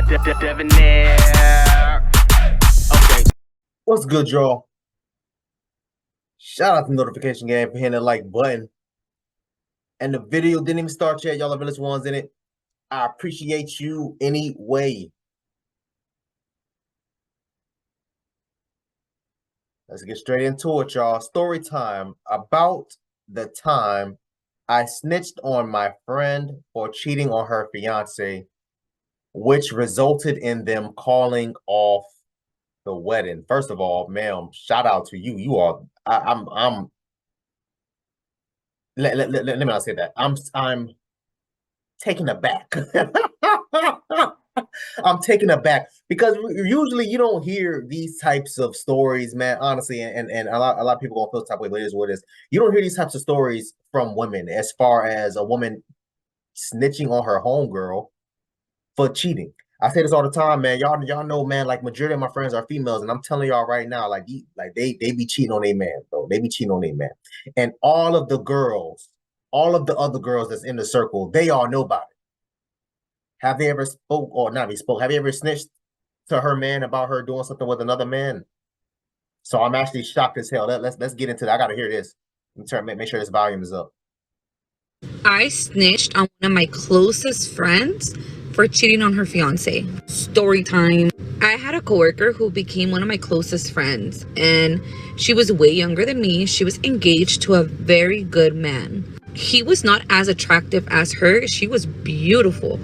Debonair. Okay. What's good, y'all? Shout out to Notification Gang for hitting the like button. And the video didn't even start yet. Y'all are village ones in it. I appreciate you anyway. Let's get straight into it, y'all. Story time. About the time I snitched on my friend for cheating on her fiance, which resulted in them calling off the wedding. First of all, ma'am, shout out to you. You are I'm let me not say that. I'm taken aback. I'm taken aback because usually you don't hear these types of stories, man. Honestly, and a lot of people gonna feel the type of way, but it is what it is. You don't hear these types of stories from women, as far as a woman snitching on her homegirl for cheating. I say this all the time, man. Y'all know, man. Like majority of my friends are females, and I'm telling y'all right now, like they be cheating on their man, bro. They be cheating on their man, and all of the girls, all of the other girls that's in the circle, they all know about it. Have they ever spoke or not? They spoke. Have you ever snitched to her man about her doing something with another man? So I'm actually shocked as hell. Let's get into that. I gotta hear this. Make sure this volume is up. I snitched on one of my closest friends for cheating on her fiance. Story time. I had a coworker who became one of my closest friends, and she was way younger than me. She was engaged to a very good man. He was not as attractive as her. She was beautiful,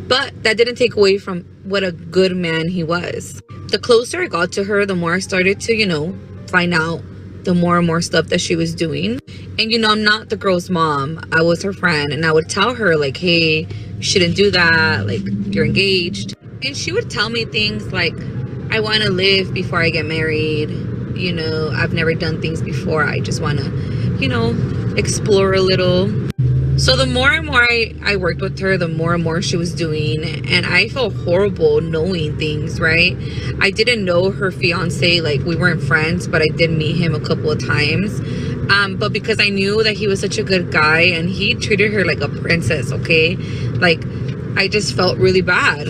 but that didn't take away from what a good man he was. The closer I got to her, the more I started to, find out the more and more stuff that she was doing. And I'm not the girl's mom. I was her friend, and I would tell her like, hey, you shouldn't do that, like you're engaged. And she would tell me things like, I want to live before I get married. I've never done things before. I just want to, explore a little. So the more and more I worked with her, the more and more she was doing. And I felt horrible knowing things, right? I didn't know her fiance, like we weren't friends, but I did meet him a couple of times. But because I knew that he was such a good guy and he treated her like a princess, okay? Like, I just felt really bad.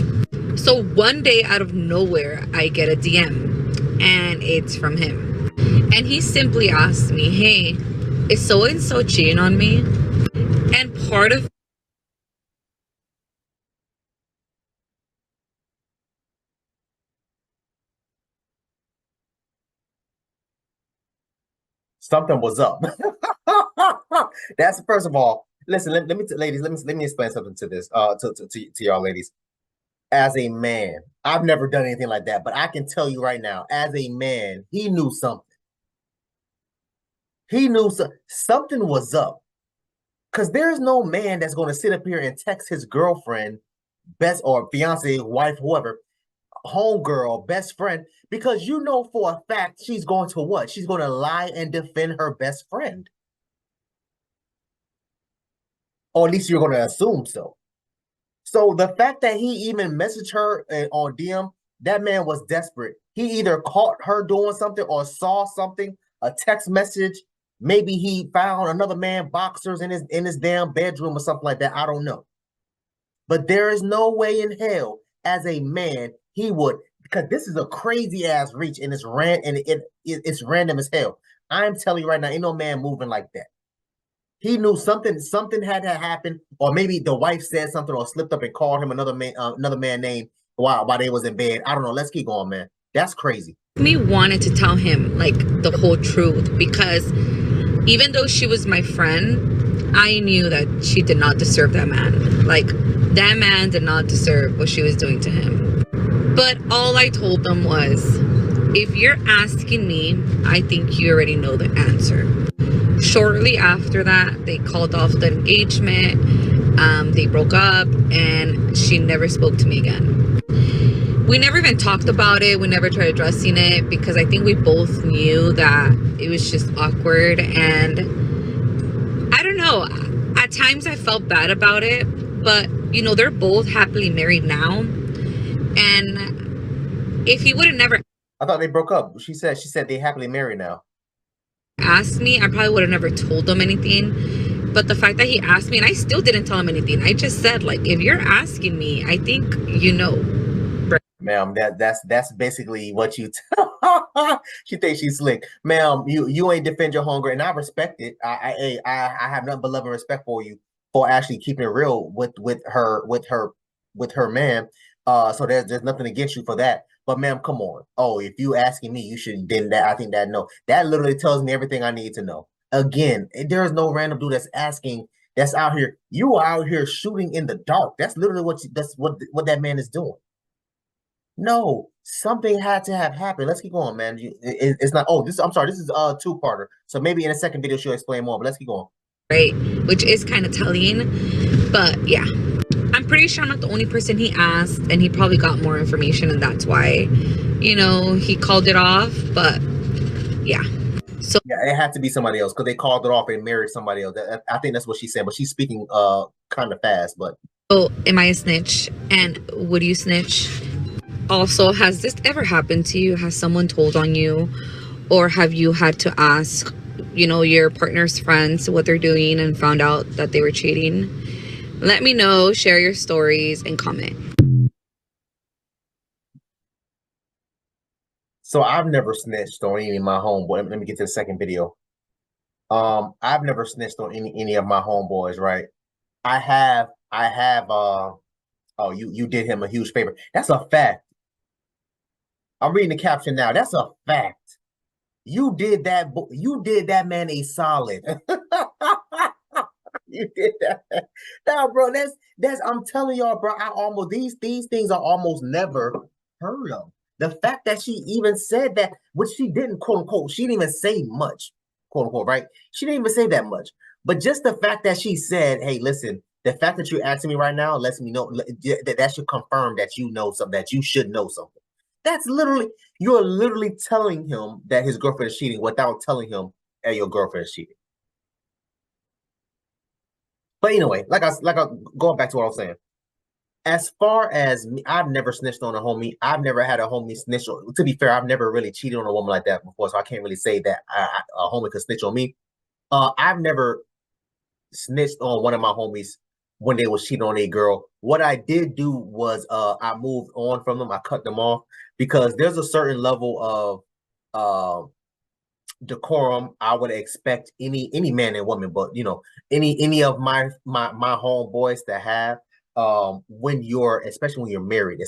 So one day out of nowhere, I get a DM and it's from him. And he simply asked me, hey, is so-and-so cheating on me? And part of Something was up. That's first of all. Listen, ladies, let me explain something to this. To y'all ladies. As a man, I've never done anything like that, but I can tell you right now, as a man, he knew something. He knew something was up. Because there's no man that's going to sit up here and text his girlfriend, best or fiance, wife, whoever, homegirl, best friend, because you know for a fact she's going to what? She's going to lie and defend her best friend. Or at least you're going to assume so. So the fact that he even messaged her on DM, that man was desperate. He either caught her doing something or saw something, a text message. Maybe he found another man boxers in his damn bedroom or something like that. I don't know. But there is no way in hell, as a man, he would, because this is a crazy ass reach and it's random as hell. I'm telling you right now, ain't no man moving like that. He knew something had to happen, or maybe the wife said something or slipped up and called him another man name while they was in bed. I don't know. Let's keep going, man. That's crazy. Me wanted to tell him like the whole truth, because even though she was my friend, I knew that she did not deserve that man. Like, that man did not deserve what she was doing to him. But all I told them was, if you're asking me, I think you already know the answer. Shortly after that, they called off the engagement. They broke up, and she never spoke to me again. We never even talked about it. We never tried addressing it, because I think we both knew that it was just awkward. And I don't know, at times I felt bad about it, but they're both happily married now. And if he would have never, I thought they broke up. She said they happily married now. Asked me, I probably would have never told them anything. But the fact that he asked me, and I still didn't tell him anything, I just said, like, if you're asking me, I think you know. Ma'am, that's basically what you she thinks she's slick. Ma'am, you ain't defend your hunger, and I respect it. I have nothing but love and respect for you for actually keeping it real with her man. So there's nothing against you for that. But ma'am, come on. Oh, if you asking me, you should then that I think that no. That literally tells me everything I need to know. Again, there is no random dude that's asking that's out here. You are out here shooting in the dark. That's literally that's what that man is doing. No, something had to have happened. Let's keep going, man. It's not. Oh, this. I'm sorry. This is a two-parter. So maybe in a second video she'll explain more. But let's keep going. Right, which is kind of telling. But yeah, I'm pretty sure I'm not the only person he asked, and he probably got more information, and that's why, you know, he called it off. But yeah. So yeah, it had to be somebody else because they called it off and married somebody else. I think that's what she said, but she's speaking kind of fast. But oh, am I a snitch? And would you snitch? Also, has this ever happened to you? Has someone told on you, or have you had to ask, you know, your partner's friends what they're doing and found out that they were cheating? Let me know. Share your stories and comment. so I've never snitched on any of my homeboys. Let me get to the second video. I've never snitched on any of my homeboys, right? I have oh, you did him a huge favor. That's a fact. I'm reading the caption now. That's a fact. You did that man a solid. You did that. Nah, bro, that's I'm telling y'all, bro. I almost these things are almost never heard of. The fact that she even said that, which she didn't, quote unquote, she didn't even say much, quote unquote, right? She didn't even say that much. But just the fact that she said, hey, listen, the fact that you're asking me right now lets me know that should confirm that you know something, that you should know something. That's literally, you're literally telling him that his girlfriend is cheating without telling him that your girlfriend is cheating. But anyway, going back to what I was saying. As far as me, I've never snitched on a homie. I've never had a homie snitch. To be fair, I've never really cheated on a woman like that before, so I can't really say that a homie could snitch on me. I've never snitched on one of my homies when they was cheating on a girl. What I did do was I moved on from them. I cut them off because there's a certain level of decorum I would expect any man and woman, but you know, any of my homeboys to have when you're, especially when you're married,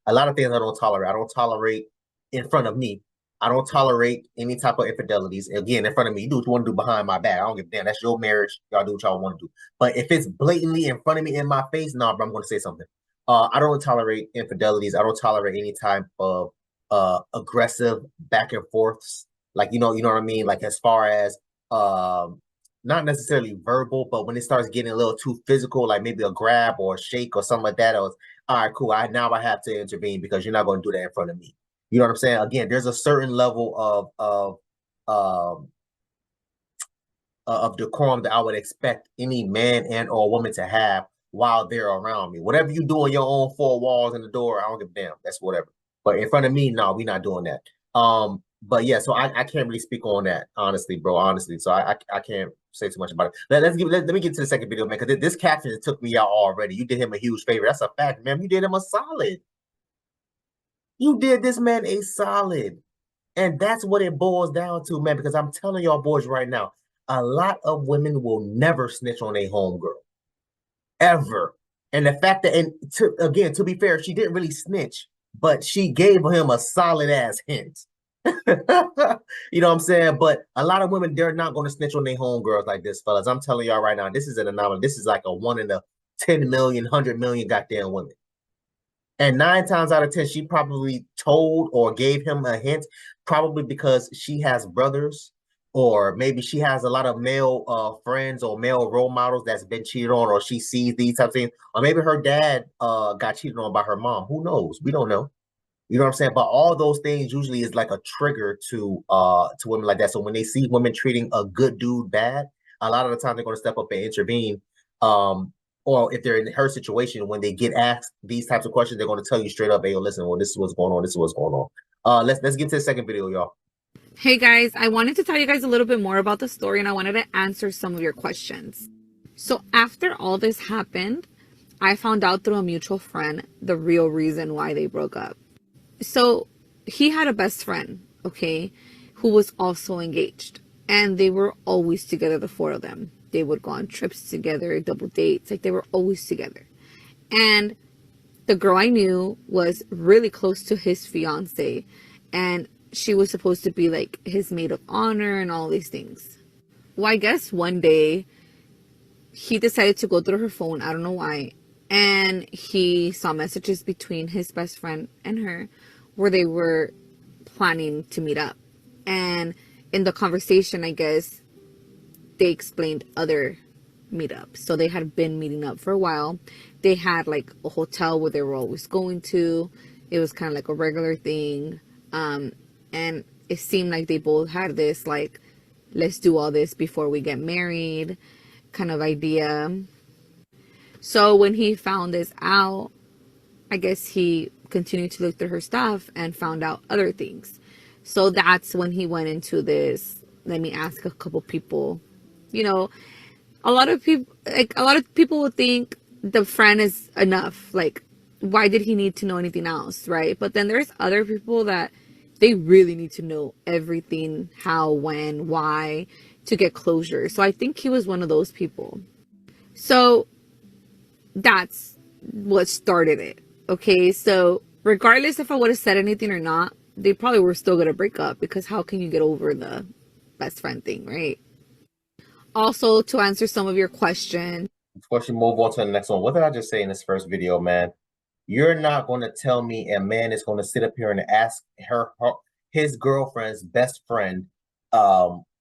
a lot of things I don't tolerate. I don't tolerate in front of me. I don't tolerate any type of infidelities. Again, in front of me, you do what you want to do behind my back. I don't give a damn. That's your marriage. Y'all do what y'all want to do. But if it's blatantly in front of me, in my face, nah, bro, I'm going to say something. I don't tolerate infidelities. I don't tolerate any type of aggressive back and forths. Like, you know what I mean? Like, as far as not necessarily verbal, but when it starts getting a little too physical, like maybe a grab or a shake or something like that, I was, all right, cool. Now I have to intervene because you're not going to do that in front of me. You know what I'm saying? Again, there's a certain level of decorum that I would expect any man and or woman to have while they're around me. Whatever you do in your own four walls and the door, I don't give a damn. That's whatever. But in front of me, no, we're not doing that. But yeah, so I can't really speak on that, honestly, bro. Honestly, so I can't say too much about it. Let me get to the second video, man, because this caption took me out already. You did him a huge favor. That's a fact, man. You did him a solid. You did this man a solid. And that's what it boils down to, man, because I'm telling y'all boys right now, a lot of women will never snitch on a homegirl. Ever. And the fact that, and to be fair, she didn't really snitch, but she gave him a solid ass hint. You know what I'm saying? But a lot of women, they're not going to snitch on their homegirls like this, fellas. I'm telling y'all right now, this is an anomaly. This is like a 1 in a 10 million, 100 million goddamn women. And 9 times out of 10, she probably told or gave him a hint, probably because she has brothers, or maybe she has a lot of male friends or male role models that's been cheated on, or she sees these types of things, or maybe her dad got cheated on by her mom. Who knows? We don't know. You know what I'm saying? But all those things usually is like a trigger to women like that. So when they see women treating a good dude bad, a lot of the time they're going to step up and intervene. Or if they're in her situation, when they get asked these types of questions, they're going to tell you straight up, hey, yo, listen, well, this is what's going on. This is what's going on. Let's get to the second video, y'all. Hey guys, I wanted to tell you guys a little bit more about the story, and I wanted to answer some of your questions. So after all this happened, I found out through a mutual friend the real reason why they broke up. So he had a best friend, okay, who was also engaged. And they were always together, the four of them. They would go on trips together, double dates. Like, they were always together. And the girl I knew was really close to his fiance. And she was supposed to be like his maid of honor and all these things. Well, I guess one day he decided to go through her phone. I don't know why. And he saw messages between his best friend and her where they were planning to meet up. And in the conversation, I guess, they explained other meetups. So they had been meeting up for a while. They had like a hotel where they were always going to. It was kind of like a regular thing. And it seemed like they both had this like, let's do all this before we get married kind of idea. So when he found this out, I guess he continued to look through her stuff and found out other things. So that's when he went into this, let me ask a couple people. You know, a lot of people would think the friend is enough. Like, why did he need to know anything else, right? But then there's other people that they really need to know everything, how, when, why, to get closure. So I think he was one of those people. So that's what started it. Okay, so regardless if I would have said anything or not, they probably were still going to break up, because how can you get over the best friend thing, right? Also, to answer some of your questions. Before she move on to the next one, what did I just say in this first video, man? You're not going to tell me a man is going to sit up here and ask his girlfriend's best friend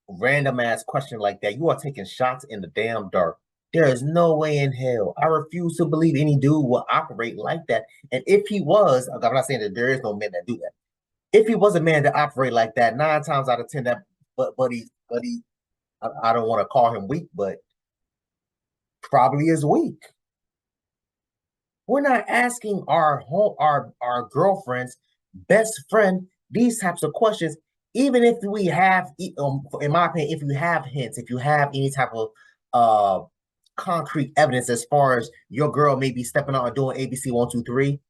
random ass question like that. You are taking shots in the damn dark. There is no way in hell. I refuse to believe any dude will operate like that. And if he was, I'm not saying that there is no men that do that. If he was a man to operate like that, 9 times out of 10, that buddy, I don't want to call him weak, but probably is weak. We're not asking our girlfriend's best friend these types of questions, even if we have, in my opinion, if you have hints, if you have any type of concrete evidence as far as your girl may be stepping out and doing ABC 1, 2, 3,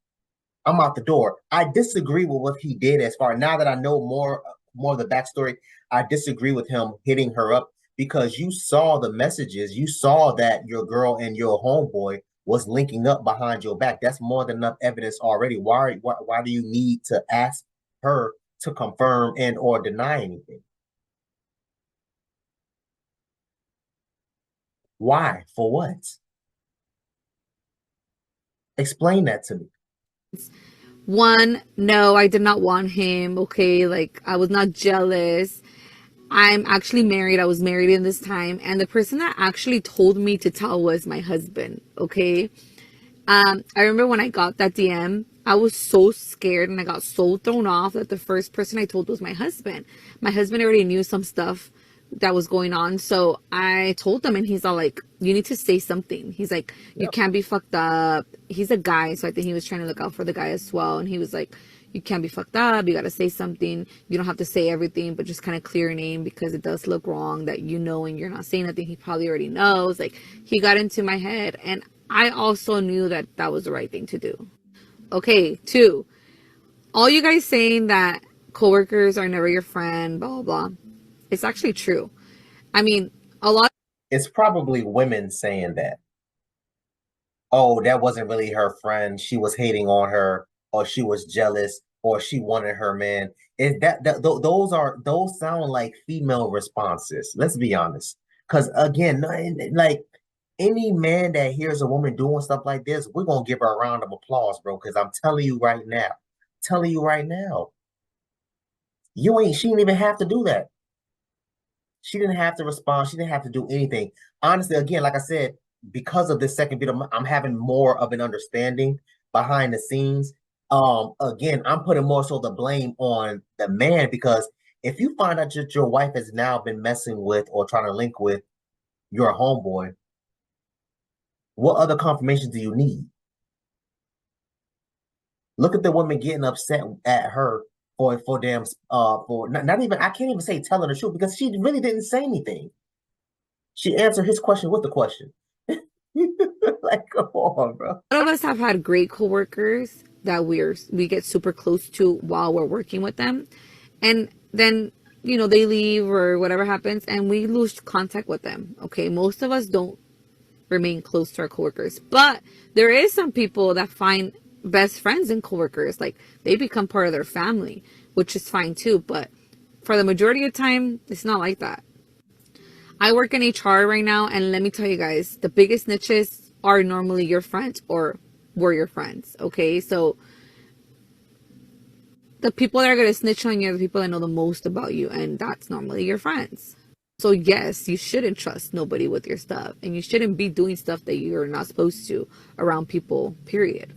I'm out the door. I disagree with what he did. As far now that I know more of the backstory, I disagree with him hitting her up, because you saw the messages. You saw that your girl and your homeboy was linking up behind your back. That's more than enough evidence already. Why do you need to ask her to confirm and or deny anything? Why? For what? Explain that to me. One, no, I did not want him. Okay, like, I was not jealous. I'm actually married. I was married in this time, and the person that actually told me to tell was my husband. Okay, I remember when I got that DM, I was so scared and I got so thrown off that the first person I told was my husband. My husband already knew some stuff that was going on, so I told him, and he's all like, you need to say something. He's like, you can't be fucked up. He's a guy, so I think he was trying to look out for the guy as well, and he was like, you can't be fucked up. You got to say something. You don't have to say everything, but just kind of clear your name, because it does look wrong that you know and you're not saying nothing. He probably already knows. Like, he got into my head, and I also knew that that was the right thing to do. Okay, 2, all you guys saying that coworkers are never your friend, blah, blah, blah. It's actually true. I mean, a lot. It's probably women saying that. Oh, that wasn't really her friend. She was hating on her, or she was jealous, or she wanted her man. Those sound like female responses. Let's be honest. Because again, like any man that hears a woman doing stuff like this, we're gonna give her a round of applause, bro. Because I'm telling you right now, she didn't even have to do that. She didn't have to respond. She didn't have to do anything. Honestly, again, like I said, because of this second video, I'm having more of an understanding behind the scenes. Again, I'm putting more so the blame on the man, because if you find out that your wife has now been messing with or trying to link with your homeboy, what other confirmation do you need? Look at the woman getting upset at her for not even, I can't even say telling the truth, because she really didn't say anything. She answered his question with the question. Like, come on, bro. A lot of us have had great coworkers that we get super close to while we're working with them, and then they leave or whatever happens and we lose contact with them. Okay, most of us don't remain close to our coworkers, but there is some people that find best friends and coworkers, like they become part of their family, which is fine too. But for the majority of the time, it's not like that. I work in HR right now, and let me tell you guys, the biggest snitches are normally your friends or were your friends. Okay, so the people that are going to snitch on you are the people that know the most about you, and that's normally your friends. So yes, you shouldn't trust nobody with your stuff, and you shouldn't be doing stuff that you're not supposed to around people, period.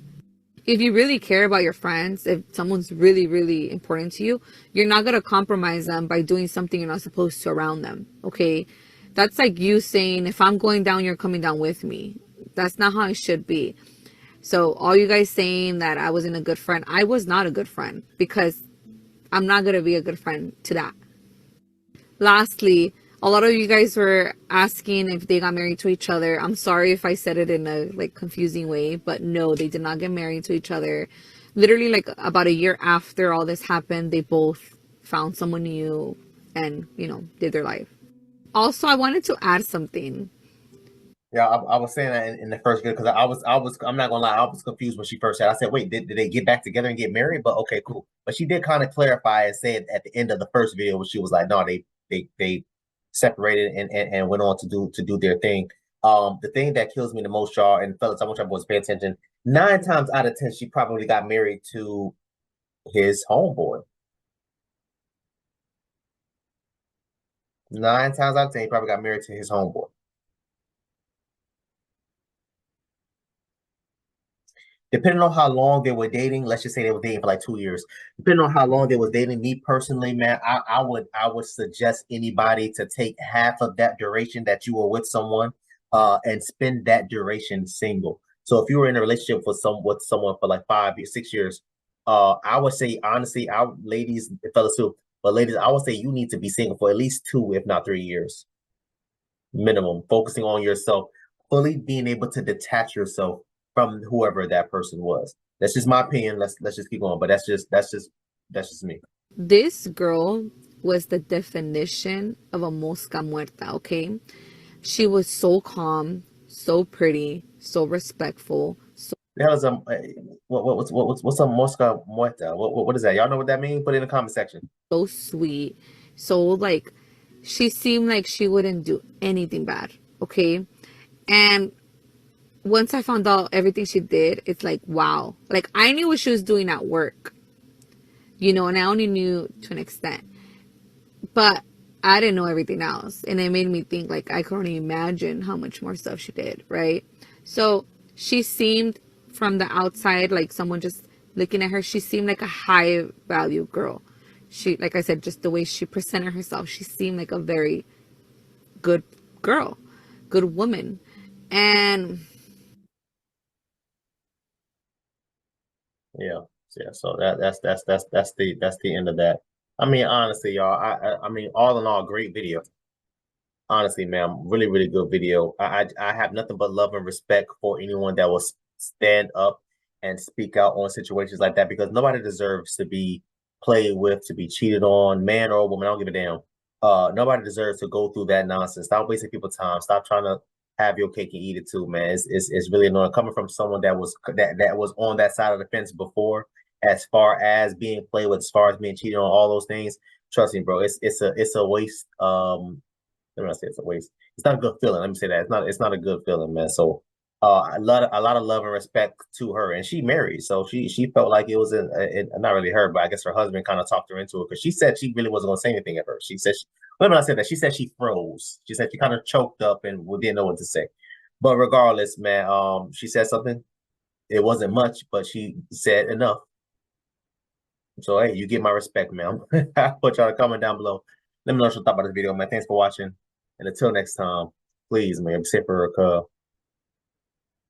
If you really care about your friends, if someone's really, really important to you, you're not going to compromise them by doing something you're not supposed to around them, okay? That's like you saying, if I'm going down, you're coming down with me. That's not how it should be. So all you guys saying that I wasn't a good friend, I was not a good friend, because I'm not going to be a good friend to that. Lastly, a lot of you guys were asking if they got married to each other. I'm sorry if I said it in a confusing way, but no, they did not get married to each other. Literally about a year after all this happened, they both found someone new and, did their life. Also, I wanted to add something. Yeah, I was saying that in the first video, because I'm not gonna lie, I was confused when she first said. I said, wait, did they get back together and get married? But okay, cool. But she did kind of clarify and say it at the end of the first video, when she was like, no, they separated and went on to do their thing. The thing that kills me the most, y'all, and fellas, I want y'all boys to pay attention. 9 times out of 10, she probably got married to his homeboy. 9 times out of 10, he probably got married to his homeboy. Depending on how long they were dating, let's just say they were dating for like 2 years. Depending on how long they was dating, me personally, man, I would suggest anybody to take half of that duration that you were with someone, and spend that duration single. So if you were in a relationship with someone for like 5 years, 6 years, I would say honestly, ladies, fellas too, but ladies, I would say you need to be single for at least 2, if not 3 years, minimum. Focusing on yourself, fully being able to detach yourself from whoever that person was. That's just my opinion. Let's just keep going. But that's just me. This girl was the definition of a mosca muerta, okay? She was so calm, so pretty, so respectful. The hell is what's a mosca muerta? What is that? Y'all know what that means? Put it in the comment section. So sweet. So she seemed like she wouldn't do anything bad, okay? And once I found out everything she did, it's like, wow. I knew what she was doing at work, and I only knew to an extent. But I didn't know everything else. And it made me think, I could only imagine how much more stuff she did, right? So she seemed, from the outside, like someone just looking at her, she seemed like a high value girl. She, like I said, just the way she presented herself, she seemed like a very good girl, good woman. And yeah. So that's the end of that. I mean, honestly, y'all, I mean, all in all, great video. Honestly, man, really, really good video. I have nothing but love and respect for anyone that will stand up and speak out on situations like that, because nobody deserves to be played with, to be cheated on, man or woman. I don't give a damn. Nobody deserves to go through that nonsense. Stop wasting people's time. Stop trying to have your cake and eat it too, man. It's really annoying coming from someone that was on that side of the fence before, as far as being played with, as far as being cheated on, all those things. Trust me, bro. It's a waste. Let me not say it's a waste. It's not a good feeling. Let me say that it's not a good feeling, man. So a lot of love and respect to her, and she married, so she felt like it was not really her, but I guess her husband kind of talked her into it, because she said she really wasn't going to say anything at first. She said, let me not say that. She said she froze. She said she kind of choked up and didn't know what to say. But regardless, man, she said something. It wasn't much, but she said enough. So hey, you get my respect, man. I'll put y'all a comment down below. Let me know what you thought about this video, man. Thanks for watching, and until next time, please, man, be safe for her.